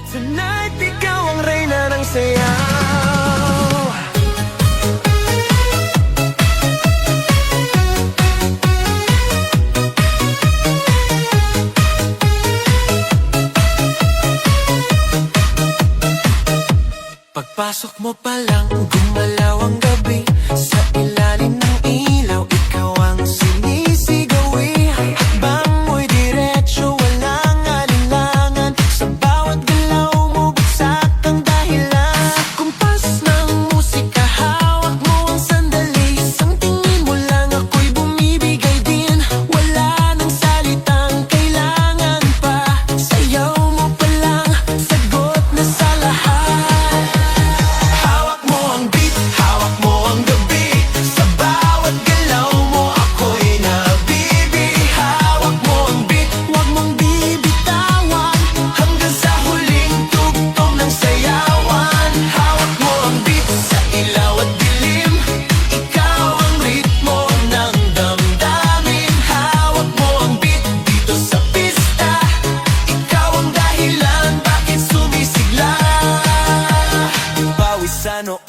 Tonight, ikaw ang reyna ng sayaw. Pagpasok mo pa lang, gumalaw ang gabi. Sa ilalim ng ilaw, ikaw ang sinisigawi. Hakbang mo'y diretso, walang alinlangan. Sa bawat galaw mo, bagsak ang dahilan. Sa kumpas ng musika, hawak mo ang sandali. Isang tingin mo lang, ako'y bumibigay din. Wala nang salitang kailangan pa. Sayaw mo pa lang, sagot na sa lahat. Sa noo